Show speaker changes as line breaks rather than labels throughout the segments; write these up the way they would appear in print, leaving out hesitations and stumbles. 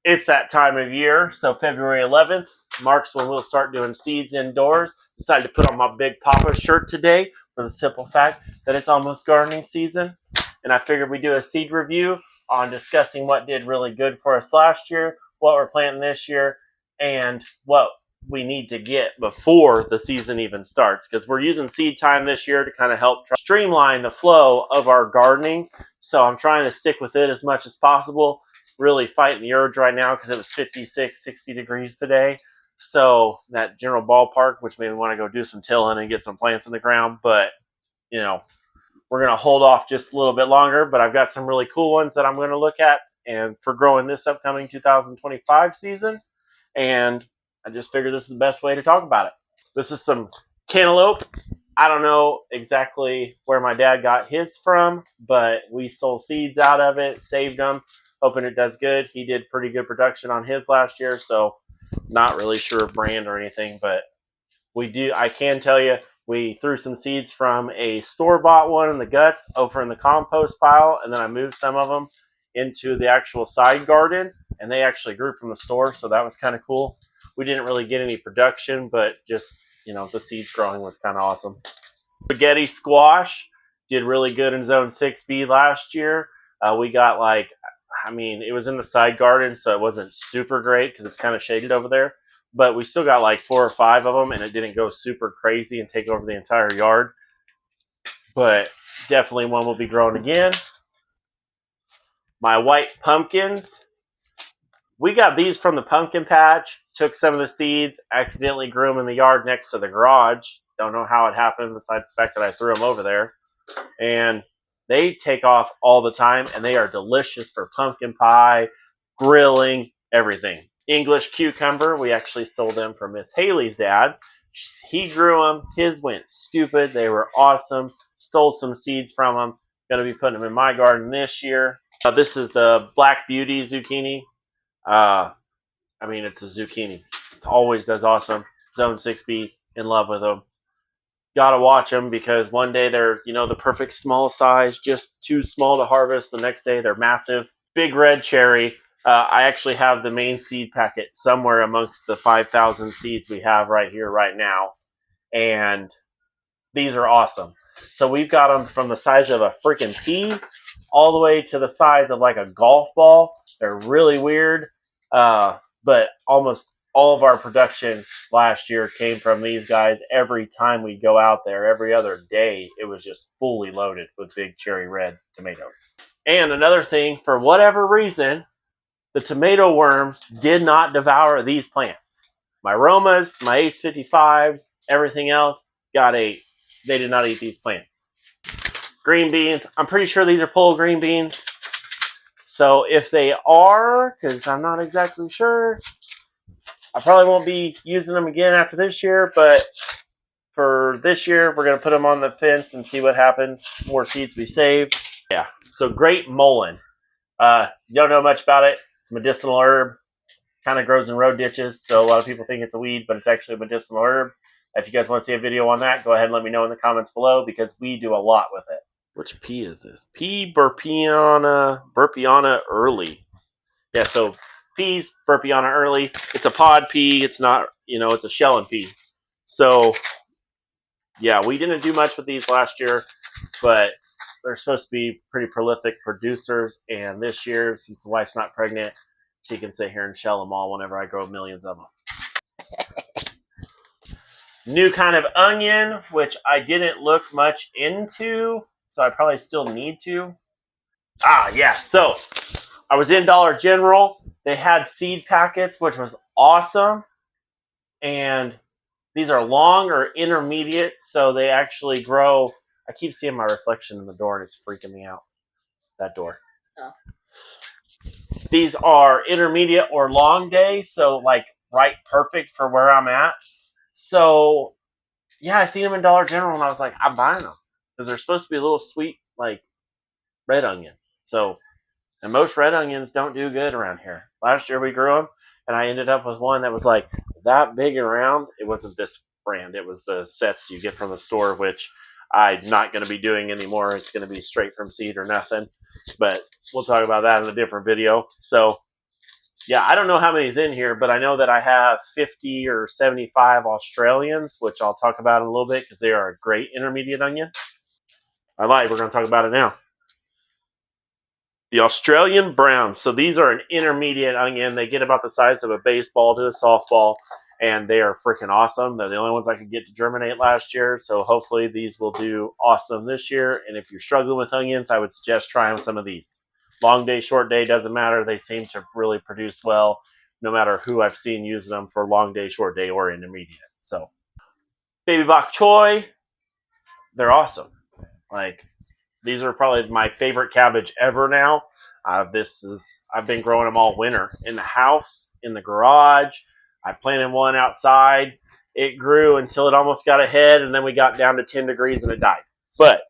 It's that time of year, so February 11th marks when we'll start doing seeds indoors. Decided to put on my Big Papa shirt today for the simple fact that it's almost gardening season. And I figured we'd do a seed review on discussing what did really good for us last year, what we're planting this year, and what we need to get before the season even starts. Because we're using seed time this year to kind of help streamline the flow of our gardening. So I'm trying to stick with it as much as possible. Really fighting the urge right now because it was 56, 60 degrees today. So that general ballpark, which made me want to go do some tilling and get some plants in the ground. But, you know, we're going to hold off just a little bit longer. But I've got some really cool ones that I'm going to look at and for growing this upcoming 2025 season. And I just figured this is the best way to talk about it. This is some cantaloupe. I don't know exactly where my dad got his from, but we stole seeds out of it, saved them, hoping it does good. He did pretty good production on his last year, so not really sure of brand or anything, but I can tell you, we threw some seeds from a store-bought one in the guts over in the compost pile, and then I moved some of them into the actual side garden, and they actually grew from the store, so that was kind of cool. We didn't really get any production, but just, the seeds growing was kind of awesome. Spaghetti squash did really good in zone 6B last year. We got it was in the side garden, so it wasn't super great because it's kind of shaded over there. But we still got like 4 or 5 of them, and it didn't go super crazy and take over the entire yard. But definitely one will be growing again. My white pumpkins. We got these from the pumpkin patch. Took some of the seeds, accidentally grew them in the yard next to the garage. Don't know how it happened besides the fact that I threw them over there. And they take off all the time, and they are delicious for pumpkin pie, grilling, everything. English cucumber, we actually stole them from Miss Haley's dad. He grew them. His went stupid. They were awesome. Stole some seeds from them. Going to be putting them in my garden this year. This is the Black Beauty zucchini. It's a zucchini. It always does awesome. Zone 6B, in love with them. Gotta watch them because one day they're, the perfect small size, just too small to harvest. The next day they're massive. Big red cherry. I actually have the main seed packet somewhere amongst the 5,000 seeds we have right here, right now. And these are awesome. So we've got them from the size of a freaking pea all the way to the size of like a golf ball. They're really weird. But almost all of our production last year came from these guys. Every time we go out there, every other day, it was just fully loaded with big cherry red tomatoes. And another thing, for whatever reason, the tomato worms did not devour these plants. My Romas, my Ace 55s, everything else got ate. They did not eat these plants. Green beans. I'm pretty sure these are pole green beans. So if they are, because I'm not exactly sure, I probably won't be using them again after this year, but for this year, we're going to put them on the fence and see what happens. More seeds we save. Yeah, so great Mullin. Don't know much about it. It's a medicinal herb. Kind of grows in road ditches, so a lot of people think it's a weed, but it's actually a medicinal herb. If you guys want to see a video on that, go ahead and let me know in the comments below because we do a lot with it. Which pea is this? Pea burpeanna early. Yeah, so peas, burpeanna early. It's a pod pea. It's not, it's a shelling pea. So, yeah, we didn't do much with these last year, but they're supposed to be pretty prolific producers. And this year, since the wife's not pregnant, she can sit here and shell them all whenever I grow millions of them. New kind of onion, which I didn't look much into, so I probably still need to. Yeah, so I was in Dollar General. They had seed packets, which was awesome. And these are long or intermediate, so they actually grow. I keep seeing my reflection in the door, and it's freaking me out. That door. Oh. These are intermediate or long day, so right perfect for where I'm at. So, yeah, I seen them in Dollar General, and I was like, I'm buying them. Because they're supposed to be a little sweet, like red onion. So, and most red onions don't do good around here. Last year we grew them, and I ended up with one that was like that big and round. It wasn't this brand. It was the sets you get from the store, which I'm not going to be doing anymore. It's going to be straight from seed or nothing. But we'll talk about that in a different video. So Yeah, I don't know how many's in here, but I know that I have 50 or 75 Australians, which I'll talk about in a little bit because they are a great intermediate onion. I lied, we're going to talk about it now. The Australian browns. So these are an intermediate onion. They get about the size of a baseball to a softball, and they are freaking awesome. They're the only ones I could get to germinate last year, so hopefully these will do awesome this year. And if you're struggling with onions, I would suggest trying some of these. Long day, short day, doesn't matter. They seem to really produce well, no matter who I've seen use them for long day, short day, or intermediate. So, baby bok choy, they're awesome. Like, these are probably my favorite cabbage ever now. I've been growing them all winter in the house, in the garage. I planted one outside. It grew until it almost got ahead, and then we got down to 10 degrees and it died. But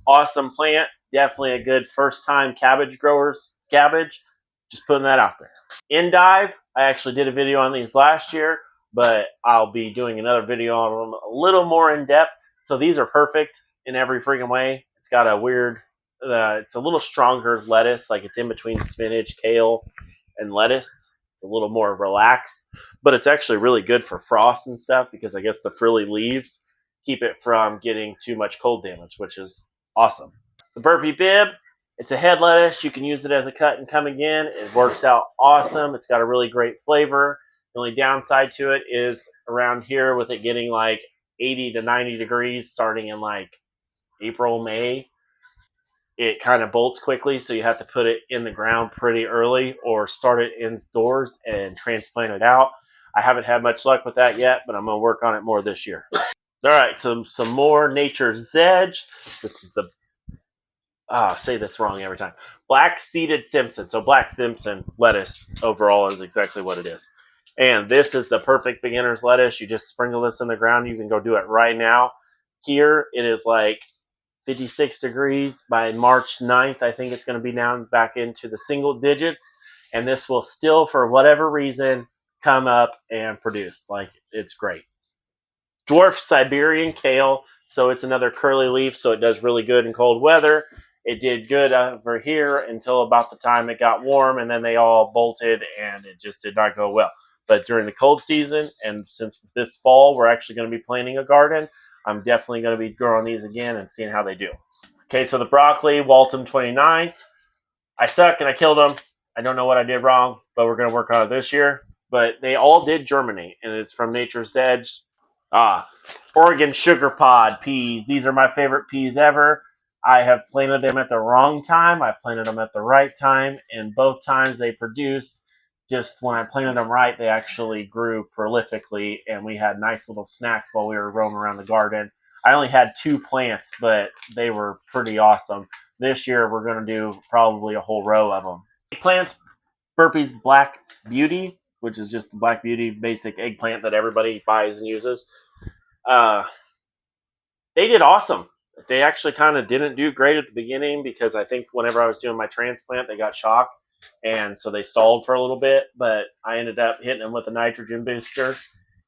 awesome plant. Definitely a good first time cabbage growers cabbage. Just putting that out there. Endive, I actually did a video on these last year, but I'll be doing another video on them a little more in depth. So these are perfect in every freaking way. It's got a weird, it's a little stronger lettuce, like it's in between spinach, kale, and lettuce. It's a little more relaxed, but it's actually really good for frost and stuff because I guess the frilly leaves keep it from getting too much cold damage, which is awesome. The burpee Bibb, it's a head lettuce. You can use it as a cut and come again. It works out awesome. It's got a really great flavor. The only downside to it is around here with it getting like 80 to 90 degrees starting in like April, May, it kind of bolts quickly, so you have to put it in the ground pretty early or start it indoors and transplant it out. I haven't had much luck with that yet, but I'm going to work on it more this year. All right, so some more Nature's Edge. This is the I say this wrong every time. Black seeded Simpson. So black Simpson lettuce overall is exactly what it is. And this is the perfect beginner's lettuce. You just sprinkle this in the ground. You can go do it right now. Here it is like 56 degrees. By March 9th, I think it's going to be down back into the single digits. And this will still, for whatever reason, come up and produce. Like, it's great. Dwarf Siberian kale. So it's another curly leaf, so it does really good in cold weather. It did good over here until about the time it got warm, and then they all bolted, and it just did not go well. But during the cold season, and since this fall we're actually going to be planting a garden, I'm definitely going to be growing these again and seeing how they do. Okay, so the broccoli, Waltham 29. I suck and I killed them. I don't know what I did wrong, but we're going to work on it this year. But they all did germinate, and it's from Nature's Edge. Oregon sugar pod peas. These are my favorite peas ever. I have planted them at the wrong time. I planted them at the right time, and both times they produced. Just when I planted them right, they actually grew prolifically, and we had nice little snacks while we were roaming around the garden. I only had 2 plants, but they were pretty awesome. This year, we're going to do probably a whole row of them. Plants, burpees Black Beauty, which is just the Black Beauty basic eggplant that everybody buys and uses. They did awesome. They actually kind of didn't do great at the beginning because I think whenever I was doing my transplant, they got shocked, and so they stalled for a little bit. But I ended up hitting them with a nitrogen booster,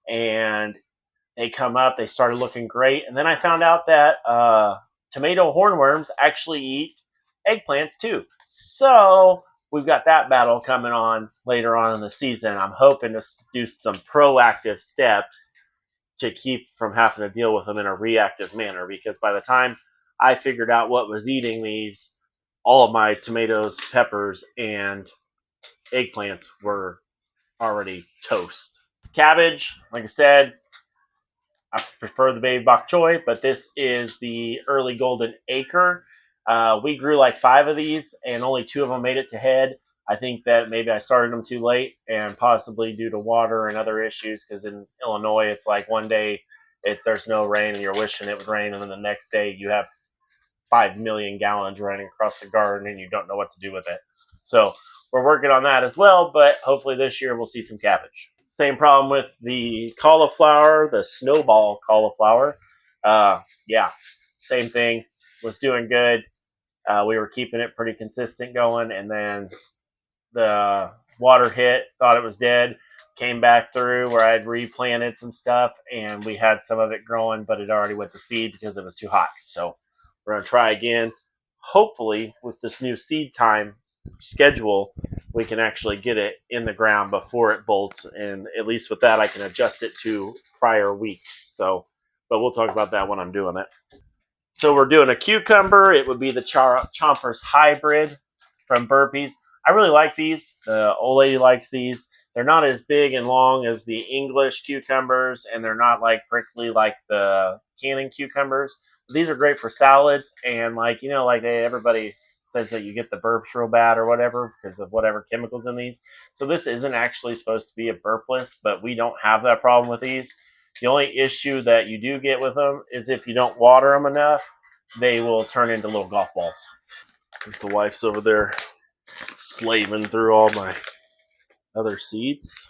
and they come up. They started looking great, and then I found out that tomato hornworms actually eat eggplants too. So we've got that battle coming on later on in the season. I'm hoping to do some proactive steps to keep from having to deal with them in a reactive manner, because by the time I figured out what was eating these, all of my tomatoes, peppers, and eggplants were already toast. Cabbage, like I said, I prefer the baby bok choy, but this is the early golden acre. We grew like 5 of these, and only 2 of them made it to head. I think that maybe I started them too late, and possibly due to water and other issues, because in Illinois, it's like one day there's no rain and you're wishing it would rain, and then the next day you have 5 million gallons running across the garden and you don't know what to do with it. So we're working on that as well, but hopefully this year we'll see some cabbage. Same problem with the cauliflower, the snowball cauliflower. Yeah, same thing. Was doing good. We were keeping it pretty consistent going, and then the water hit, thought it was dead, came back through where I'd replanted some stuff, and we had some of it growing, but it already went to seed because it was too hot. So we're going to try again, hopefully with this new seed time schedule, we can actually get it in the ground before it bolts, and at least with that I can adjust it to prior weeks. So, but we'll talk about that when I'm doing it. So we're doing a cucumber. It would be the chompers hybrid from Burpees. I really like these. The old lady likes these. They're not as big and long as the English cucumbers, and they're not like prickly like the canning cucumbers. But these are great for salads, and like like everybody says that you get the burps real bad or whatever because of whatever chemicals in these. So this isn't actually supposed to be a burpless, but we don't have that problem with these. The only issue that you do get with them is if you don't water them enough, they will turn into little golf balls. The wife's over there slaving through all my other seeds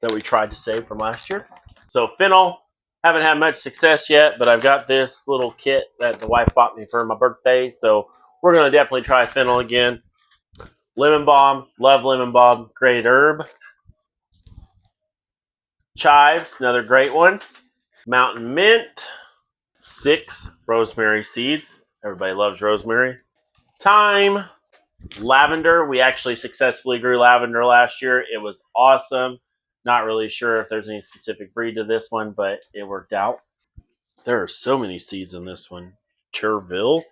that we tried to save from last year. So fennel, haven't had much success yet, but I've got this little kit that the wife bought me for my birthday, so we're going to definitely try fennel again. Lemon balm, love lemon balm, great herb. Chives, another great one. Mountain mint, 6 rosemary seeds. Everybody loves rosemary. Thyme, lavender. We actually successfully grew lavender last year. It was awesome. Not really sure if there's any specific breed to this one, but it worked out. There are so many seeds in this one. Chervil.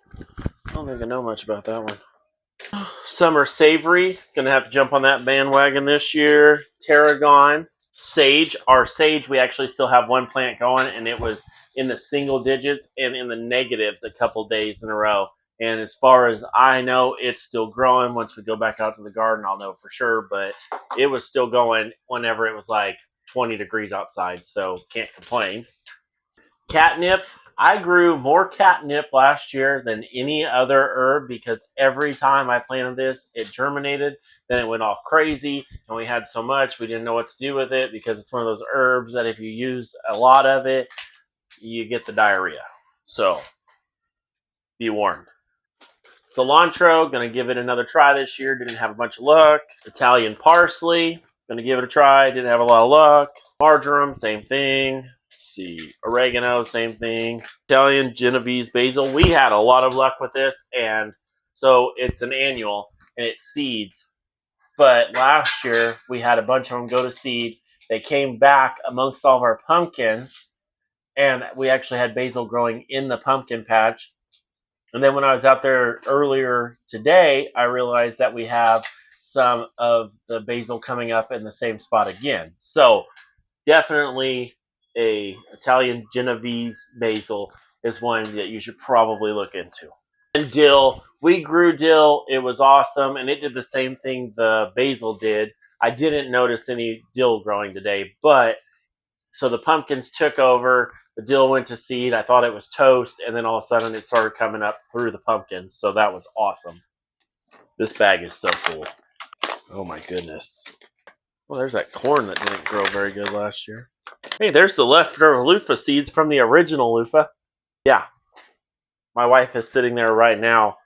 I don't think I know much about that one. Summer savory. Gonna have to jump on that bandwagon this year. Tarragon. Sage. Our sage, we actually still have one plant going, and it was in the single digits and in the negatives a couple days in a row. And as far as I know, it's still growing. Once we go back out to the garden, I'll know for sure. But it was still going whenever it was like 20 degrees outside, so can't complain. Catnip. I grew more catnip last year than any other herb because every time I planted this, it germinated. Then it went all crazy, and we had so much we didn't know what to do with it because it's one of those herbs that if you use a lot of it, you get the diarrhea. So be warned. Cilantro, gonna give it another try this year. Didn't have a bunch of luck. Italian parsley, gonna give it a try. Didn't have a lot of luck. Marjoram, same thing. Let's see, oregano, same thing. Italian Genovese basil. We had a lot of luck with this, and so it's an annual and it seeds. But last year we had a bunch of them go to seed. They came back amongst all of our pumpkins, and we actually had basil growing in the pumpkin patch. And then when I was out there earlier today, I realized that we have some of the basil coming up in the same spot again. So definitely a Italian Genovese basil is one that you should probably look into. And dill, we grew dill. It was awesome, and it did the same thing the basil did. I didn't notice any dill growing today, but so the pumpkins took over. The dill went to seed. I thought it was toast, and then all of a sudden it started coming up through the pumpkins. So that was awesome. This bag is so full. Oh my goodness. Well, there's that corn that didn't grow very good last year. Hey, there's the leftover loofah seeds from the original loofah. Yeah. My wife is sitting there right now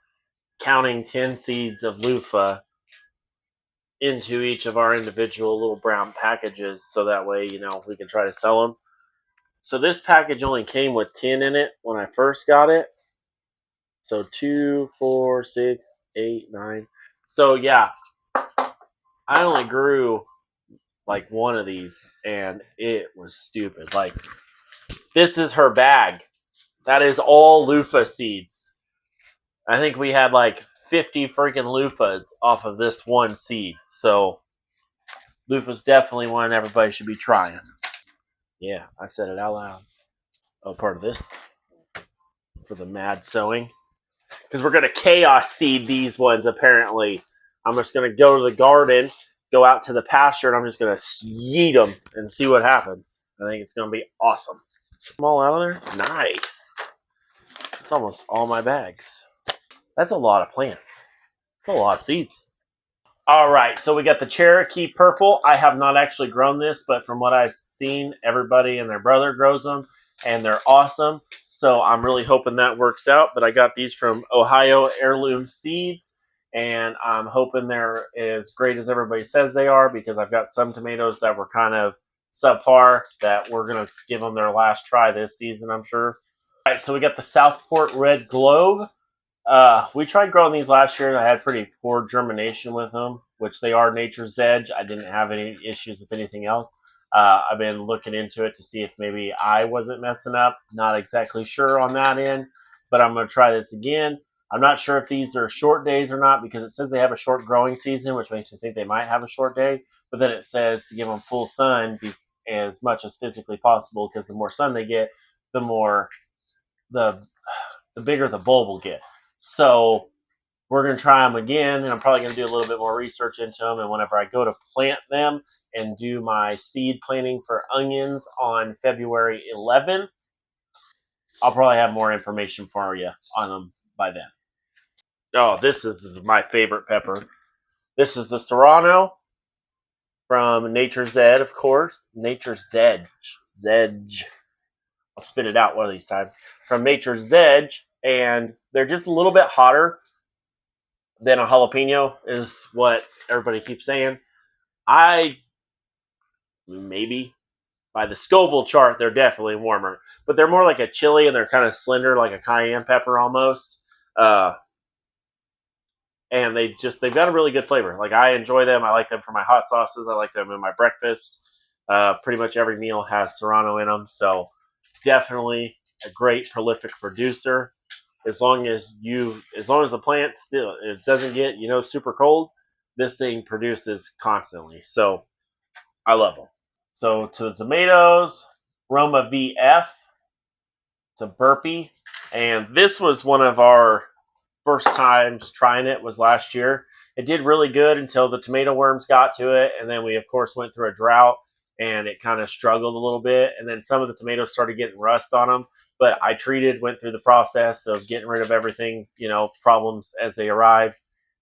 counting 10 seeds of loofah into each of our individual little brown packages so that way, we can try to sell them. So this package only came with 10 in it when I first got it. So 2, 4, 6, 8, 9. So yeah, I only grew like one of these, and it was stupid. Like, this is her bag. That is all loofah seeds. I think we had like 50 freaking loofahs off of this one seed. So loofah's definitely one everybody should be trying. Yeah, I said it out loud. Oh, part of this for the mad sowing. Because we're going to chaos seed these ones, apparently. I'm just going to go to the garden, go out to the pasture, and I'm just going to yeet them and see what happens. I think it's going to be awesome. Them all out of there? Nice. It's almost all my bags. That's a lot of plants. That's a lot of seeds. All right, so we got the Cherokee Purple. I have not actually grown this, but from what I've seen, everybody and their brother grows them, and they're awesome. So I'm really hoping that works out. But I got these from Ohio Heirloom Seeds, and I'm hoping they're as great as everybody says they are because I've got some tomatoes that were kind of subpar that we're going to give them their last try this season, I'm sure. All right, so we got the Southport Red Globe. We tried growing these last year, and I had pretty poor germination with them, which they are nature's edge. I didn't have any issues with anything else. I've been looking into it to see if maybe I wasn't messing up. Not exactly sure on that end, but I'm going to try this again. I'm not sure if these are short days or not because it says they have a short growing season, which makes me think they might have a short day. But then it says to give them full sun as much as physically possible because the more sun they get, the more the the bigger the bulb will get. So we're going to try them again, and I'm probably going to do a little bit more research into them. And whenever I go to plant them and do my seed planting for onions on February 11th, I'll probably have more information for you on them by then. Oh, this is my favorite pepper. This is the Serrano from Nature's Edge, of course. Nature's Edge. Zedge. I'll spit it out one of these times. From Nature's Edge, and they're just a little bit hotter than a jalapeno, is what everybody keeps saying. I maybe by the Scoville chart, they're definitely warmer, but they're more like a chili, and they're kind of slender, like a cayenne pepper almost. Uh, and they've got a really good flavor. Like I enjoy them. I like them for my hot sauces. I like them in my breakfast. Pretty much every meal has Serrano in them, so definitely a great prolific producer. As long as the plant still it doesn't get super cold, this thing produces constantly. So I love them. So to the tomatoes, Roma VF. It's a burpee, and this was one of our first times trying it was last year. It did really good until the tomato worms got to it, and then we of course went through a drought, and it kind of struggled a little bit, and then some of the tomatoes started getting rust on them. But I went through the process of getting rid of everything, problems as they arrived,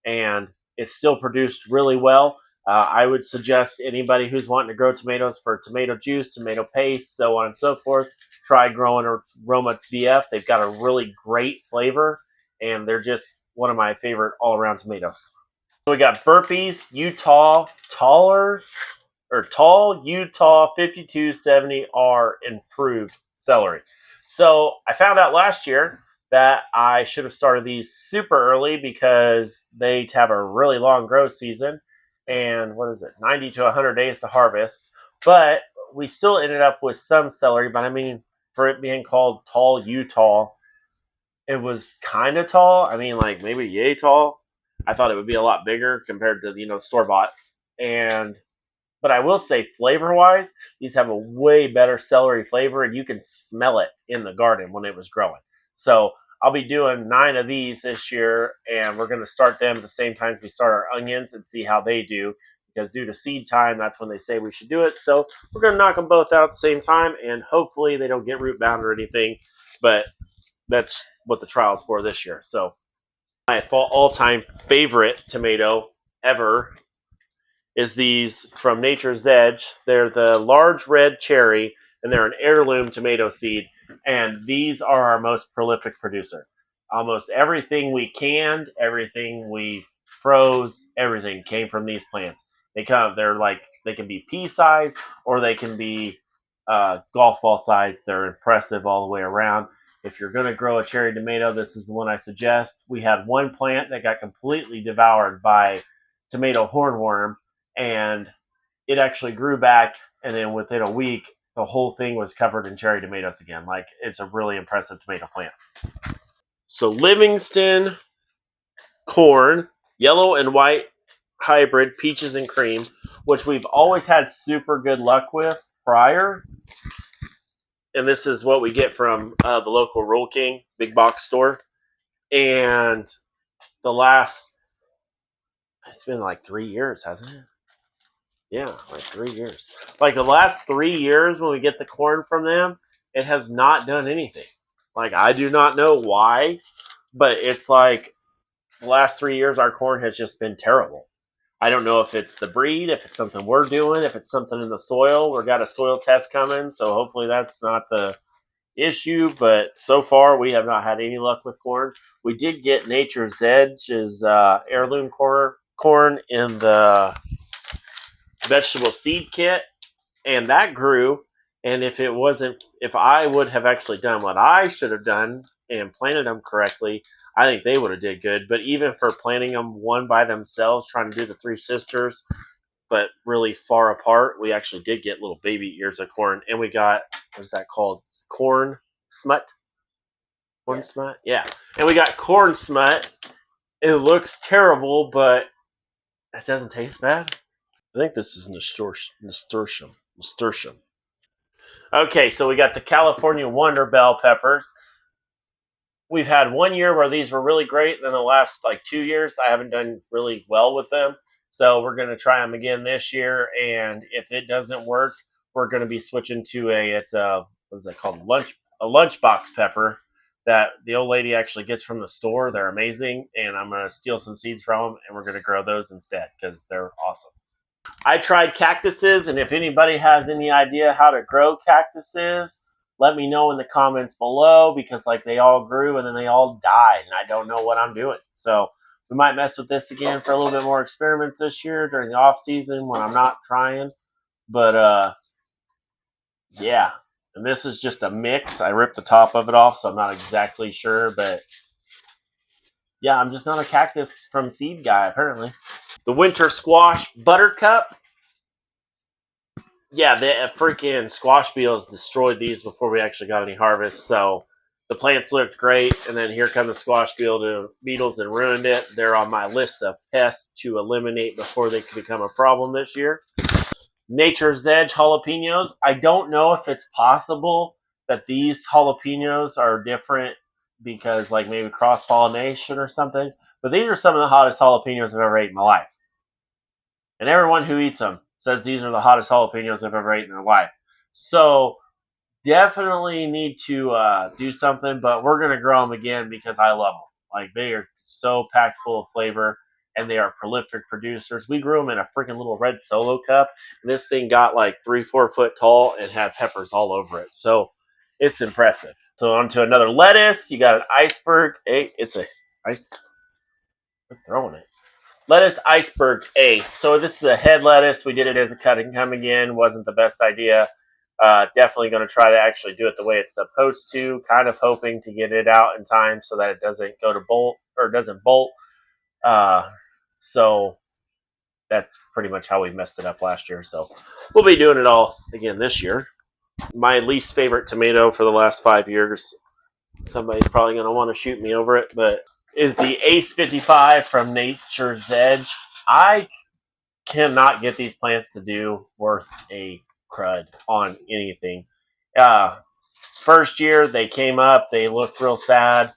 and it still produced really well. I would suggest anybody who's wanting to grow tomatoes for tomato juice, tomato paste, so on and so forth, try growing a Roma VF. They've got a really great flavor, and they're just one of my favorite all-around tomatoes. So we got burpees, tall Utah 5270R improved celery. So I found out last year that I should have started these super early because they have a really long growth season, and 90 to 100 days to harvest. But we still ended up with some celery. But I mean, for it being called tall Utah, it was kind of tall. I mean, like maybe yay tall. I thought it would be a lot bigger compared to store bought. But I will say, flavor wise, these have a way better celery flavor, and you can smell it in the garden when it was growing. So I'll be doing 9 of these this year, and we're going to start them at the same time as we start our onions and see how they do. Because due to seed time, that's when they say we should do it. So we're going to knock them both out at the same time, and hopefully they don't get root bound or anything. But that's what the trial is for this year. So my all-time favorite tomato ever is these from Nature's Edge. They're the large red cherry, and they're an heirloom tomato seed. And these are our most prolific producer. Almost everything we canned, everything we froze, everything came from these plants. They can be pea size or they can be golf ball size. They're impressive all the way around. If you're going to grow a cherry tomato, this is the one I suggest. We had one plant that got completely devoured by tomato hornworm, and it actually grew back, and then within a week, the whole thing was covered in cherry tomatoes again. Like, it's a really impressive tomato plant. So Livingston corn, yellow and white hybrid, peaches and cream, which we've always had super good luck with prior. And this is what we get from the local Roll King big box store. And it's been like 3 years, hasn't it? Yeah, like 3 years. Like the last 3 years when we get the corn from them, it has not done anything. Like, I do not know why, but it's like the last 3 years our corn has just been terrible. I don't know if it's the breed, if it's something we're doing, if it's something in the soil. We've got a soil test coming, so hopefully that's not the issue, but so far we have not had any luck with corn. We did get Nature's Edge's heirloom corn in the vegetable seed kit, and that grew. And if I would have actually done what I should have done and planted them correctly, I think they would have did good. But even for planting them one by themselves, trying to do the three sisters, but really far apart, we actually did get little baby ears of corn. And we got, what is that called? Corn smut? Corn smut? Yeah. And we got corn smut. It looks terrible, but it doesn't taste bad. I think this is nasturtium. Okay, so we got the California Wonder Bell peppers. We've had 1 year where these were really great, and then the last like 2 years I haven't done really well with them. So we're going to try them again this year, and if it doesn't work, we're going to be switching to what is that called? A lunchbox pepper that the old lady actually gets from the store. They're amazing, and I'm going to steal some seeds from them, and we're going to grow those instead because they're awesome. I tried cactuses, and if anybody has any idea how to grow cactuses, let me know in the comments below, because like they all grew and then they all died, and I don't know what I'm doing. So we might mess with this again for a little bit more experiments this year during the off season when I'm not trying. But yeah, and this is just a mix. I ripped the top of it off, so I'm not exactly sure, but yeah, I'm just not a cactus from seed guy apparently. The winter squash buttercup. Yeah, the freaking squash beetles destroyed these before we actually got any harvest. So the plants looked great, and then here come the squash beetles and ruined it. They're on my list of pests to eliminate before they can become a problem this year. Nature's Edge jalapenos. I don't know if it's possible that these jalapenos are different because like maybe cross-pollination or something, but these are some of the hottest jalapenos I've ever ate in my life. And everyone who eats them says these are the hottest jalapenos they've ever eaten in their life. So definitely need to do something, but we're going to grow them again because I love them. Like, they are so packed full of flavor, and they are prolific producers. We grew them in a freaking little red Solo cup, and this thing got like 3-4 foot tall and had peppers all over it. So it's impressive. So on to another lettuce. You got an iceberg. Hey, it's a ice. I'm throwing it. Lettuce iceberg A. So this is a head lettuce. We did it as a cut and come again. Wasn't the best idea. Definitely going to try to actually do it the way it's supposed to. Kind of hoping to get it out in time so that it doesn't go to bolt or doesn't bolt. So that's pretty much how we messed it up last year. So we'll be doing it all again this year. My least favorite tomato for the last 5 years. Somebody's probably going to want to shoot me over it, but is the Ace 55 from Nature's Edge. I cannot get these plants to do worth a crud on anything. First year they came up, they looked real sad.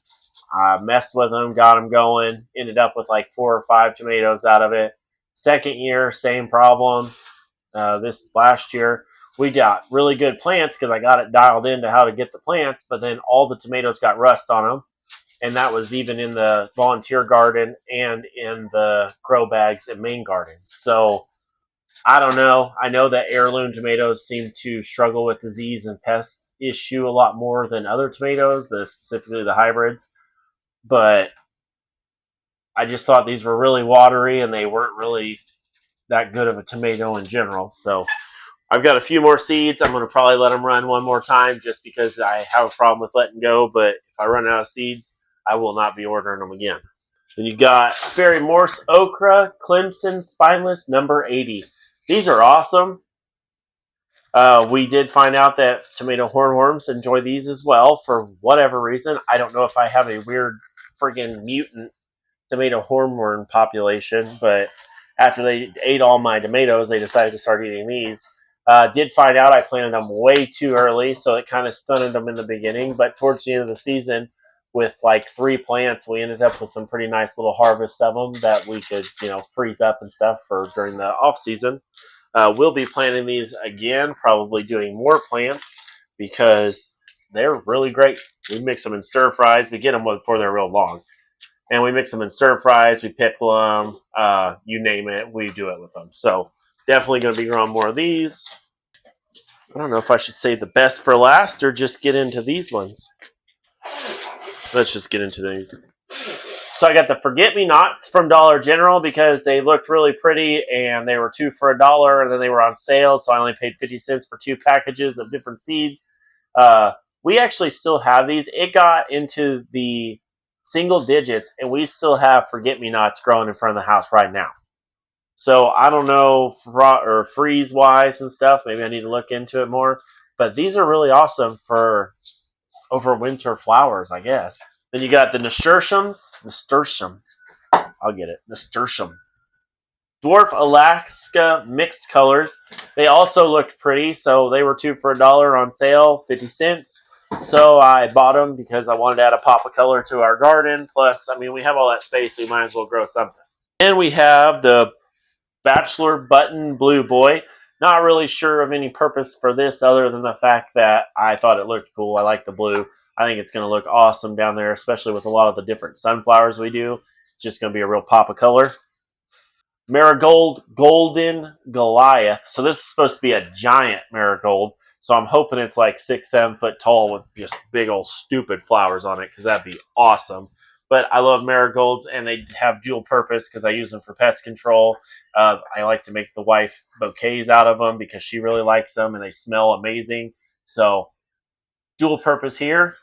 I messed with them, got them going, ended up with like 4 or 5 tomatoes out of it. Second year, same problem. This last year, we got really good plants because I got it dialed into how to get the plants, but then all the tomatoes got rust on them. And that was even in the volunteer garden and in the grow bags and main garden. So I don't know. I know that heirloom tomatoes seem to struggle with disease and pest issue a lot more than other tomatoes, specifically the hybrids. But I just thought these were really watery and they weren't really that good of a tomato in general. So I've got a few more seeds. I'm going to probably let them run one more time just because I have a problem with letting go. But if I run out of seeds, I will not be ordering them again. Then you got Fairy Morse Okra, Clemson Spineless, number 80. These are awesome. We did find out that tomato hornworms enjoy these as well for whatever reason. I don't know if I have a weird friggin' mutant tomato hornworm population, but after they ate all my tomatoes, they decided to start eating these. Did find out I planted them way too early, so it kind of stunted them in the beginning. But towards the end of the season, with like 3 plants, we ended up with some pretty nice little harvests of them that we could, freeze up and stuff for during the off season. We'll be planting these again, probably doing more plants because they're really great. We mix them in stir fries. We get them before they're real long. And we mix them in stir fries. We pickle them. You name it, we do it with them. So definitely going to be growing more of these. I don't know if I should say the best for last or just get into these ones. Let's just get into these. So I got the forget-me-nots from Dollar General because they looked really pretty and they were 2 for $1 and then they were on sale. So I only paid 50 cents for 2 packages of different seeds. We actually still have these. It got into the single digits, and we still have forget-me-nots growing in front of the house right now. So I don't know or freeze wise and stuff. Maybe I need to look into it more. But these are really awesome for overwinter flowers, I guess. Then you got the nasturtiums. I'll get it. Nasturtium. Dwarf Alaska mixed colors. They also looked pretty, so they were 2 for $1 on sale, 50 cents. So I bought them because I wanted to add a pop of color to our garden. Plus, I mean, we have all that space, so we might as well grow something. And we have the Bachelor Button Blue Boy. Not really sure of any purpose for this other than the fact that I thought it looked cool. I like the blue. I think it's going to look awesome down there, especially with a lot of the different sunflowers we do. It's just going to be a real pop of color. Marigold Golden Goliath. So this is supposed to be a giant marigold. So I'm hoping it's like 6-7 foot tall with just big old stupid flowers on it, because that'd be awesome. But I love marigolds, and they have dual purpose because I use them for pest control. I like to make the wife bouquets out of them because she really likes them, and they smell amazing. So dual purpose here.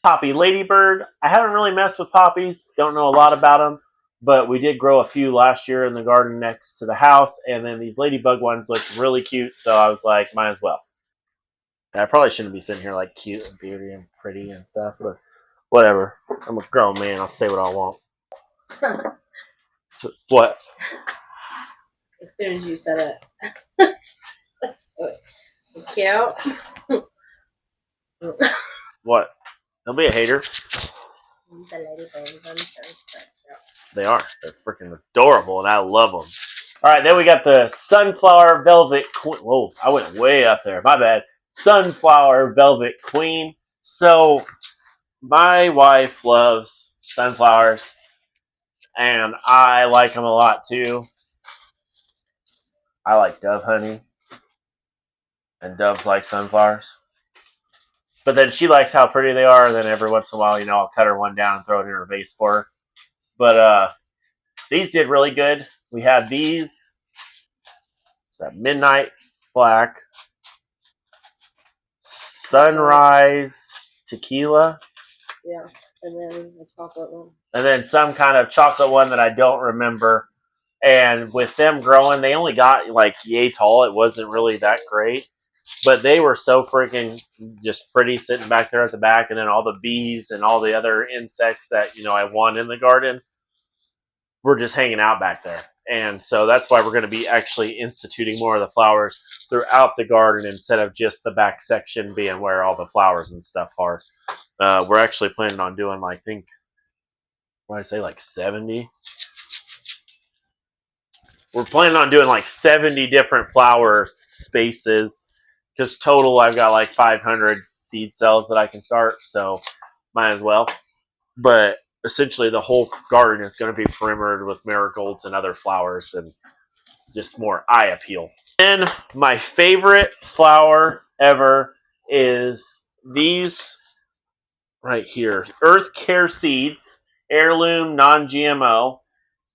Poppy Ladybird. I haven't really messed with poppies. Don't know a lot about them. But we did grow a few last year in the garden next to the house. And then these ladybug ones looked really cute. So I was like, might as well. And I probably shouldn't be sitting here like cute and beauty and pretty and stuff. But whatever. I'm a grown man. I'll say what I want. So, what?
As soon as you said it. Cute.
What? Don't be a hater.
The ladybirds.
They are. They're freaking adorable, and I love them. All right, then we got the Sunflower Velvet Queen. Whoa, I went way up there. My bad. Sunflower Velvet Queen. So, my wife loves sunflowers, and I like them a lot too. I like dove honey, and doves like sunflowers. But then she likes how pretty they are, and then every once in a while, I'll cut her one down and throw it in her vase for her. But these did really good. We had these. It's that Midnight Black, Sunrise Tequila.
Yeah, and then the chocolate one.
And then some kind of chocolate one that I don't remember. And with them growing, they only got like yay tall. It wasn't really that great. But they were so freaking just pretty sitting back there at the back. And then all the bees and all the other insects that, I want in the garden were just hanging out back there. And so that's why we're going to be actually instituting more of the flowers throughout the garden instead of just the back section being where all the flowers and stuff are. We're actually planning on doing, I think, what did I say, like 70? We're planning on doing like 70 different flower spaces, because total I've got like 500 seed cells that I can start, so might as well. But essentially the whole garden is going to be perimetered with marigolds and other flowers and just more eye appeal. And my favorite flower ever is these right here. Earth Care Seeds, heirloom, non-GMO,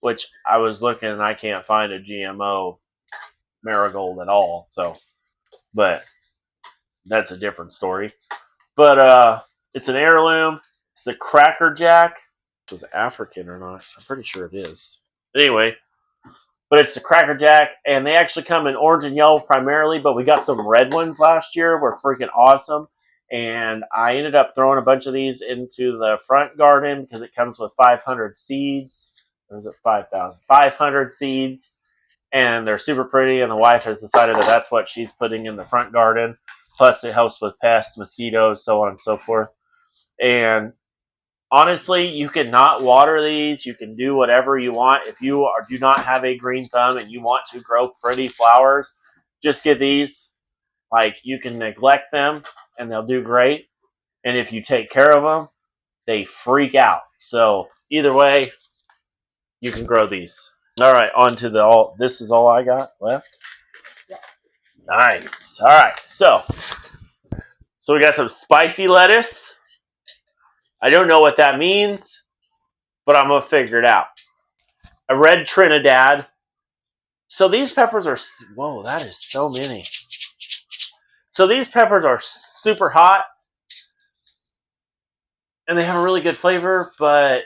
which I was looking and I can't find a GMO marigold at all. So, but that's a different story. But it's an heirloom. It's the Cracker Jack. Was it African or not? I'm pretty sure it is. Anyway, but it's the Cracker Jack, and they actually come in orange and yellow primarily, but we got some red ones last year. We're freaking awesome. And I ended up throwing a bunch of these into the front garden because it comes with 500 seeds. Or is it 5,000? 500 seeds. And they're super pretty, and the wife has decided that that's what she's putting in the front garden. Plus, it helps with pests, mosquitoes, so on and so forth. And honestly, you can not water these. You can do whatever you want. If you do not have a green thumb and you want to grow pretty flowers, just get these. You can neglect them, and they'll do great. And if you take care of them, they freak out. So either way, you can grow these. All right, on to this is all I got left?
Yeah.
Nice. All right, so we got some spicy lettuce. I don't know what that means, but I'm going to figure it out. A red Trinidad. So these peppers are, whoa, that is so many. So these peppers are super hot. and they have a really good flavor, but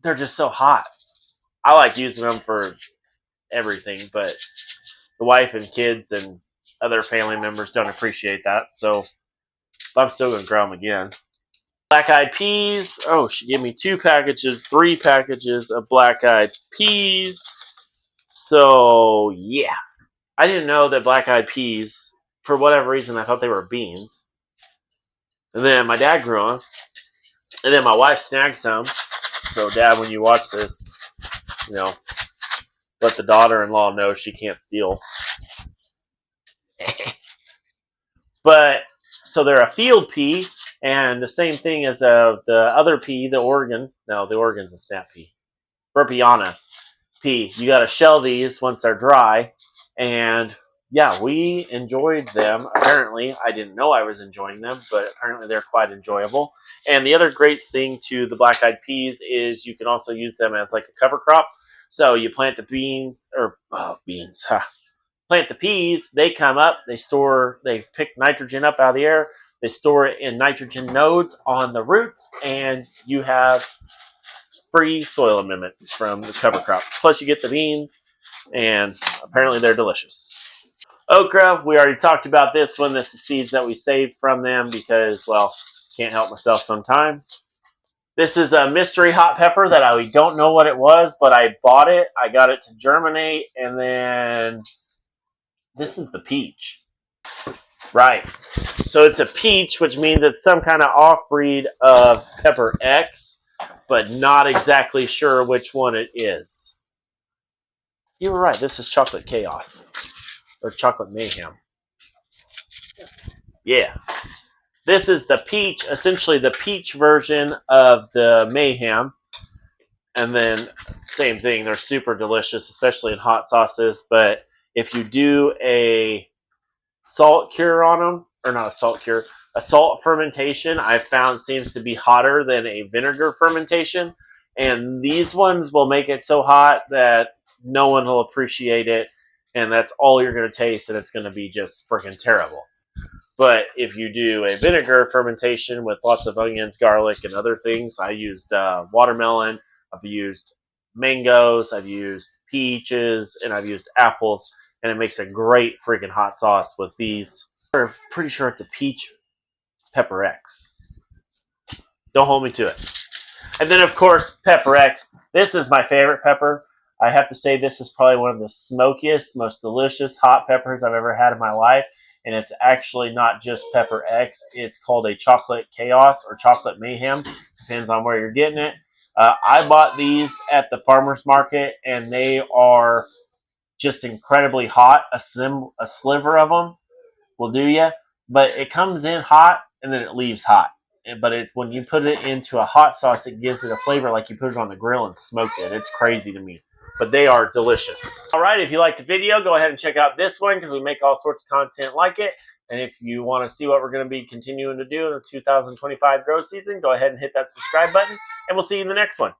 they're just so hot. I like using them for everything, but the wife and kids and other family members don't appreciate that, so I'm still going to grow them again. Black-eyed peas. Oh, she gave me 3 packages of black-eyed peas. So, yeah. I didn't know that black-eyed peas, for whatever reason, I thought they were beans. And then my dad grew them. And then my wife snagged some. So, Dad, when you watch this, you know, let the daughter-in-law know she can't steal. But, so they're a field pea, and the same thing as the other pea, the Oregon. No, the Oregon's a snap pea. Burpeanna pea. You got to shell these once they're dry. And yeah, we enjoyed them. Apparently, I didn't know I was enjoying them, but apparently they're quite enjoyable. And the other great thing to the black-eyed peas is you can also use them as like a cover crop. So you plant the plant the peas, they come up, they pick nitrogen up out of the air, they store it in nitrogen nodes on the roots, and you have free soil amendments from the cover crop. Plus you get the beans, and apparently they're delicious. Okra, we already talked about this one. This is seeds that we saved from them because, well, can't help myself sometimes. This is a mystery hot pepper that I don't know what it was, but I bought it. I got it to germinate, and then this is the peach. Right. So it's a peach, which means it's some kind of off-breed of pepper X, but not exactly sure which one it is. You were right. This is chocolate chaos. Or chocolate mayhem. Yeah. This is the peach, essentially the peach version of the mayhem. And then, same thing, they're super delicious, especially in hot sauces. But if you do a salt cure on them, or not a salt cure, a salt fermentation, I've found seems to be hotter than a vinegar fermentation. And these ones will make it so hot that no one will appreciate it. And that's all you're going to taste, and it's going to be just freaking terrible. But if you do a vinegar fermentation with lots of onions, garlic, and other things, I used watermelon, I've used mangoes, I've used peaches, and I've used apples, and it makes a great freaking hot sauce with these. I'm pretty sure it's a peach pepper X. Don't hold me to it. And then, of course, pepper X. This is my favorite pepper. I have to say this is probably one of the smokiest, most delicious hot peppers I've ever had in my life. And it's actually not just pepper X. It's called a chocolate chaos or chocolate mayhem. Depends on where you're getting it. I bought these at the farmer's market, and they are just incredibly hot. A sliver of them will do you. But it comes in hot, and then it leaves hot. But when you put it into a hot sauce, it gives it a flavor like you put it on the grill and smoke it. It's crazy to me. But they are delicious. All right, if you liked the video, go ahead and check out this one because we make all sorts of content like it. And if you want to see what we're going to be continuing to do in the 2025 grow season, go ahead and hit that subscribe button, and we'll see you in the next one.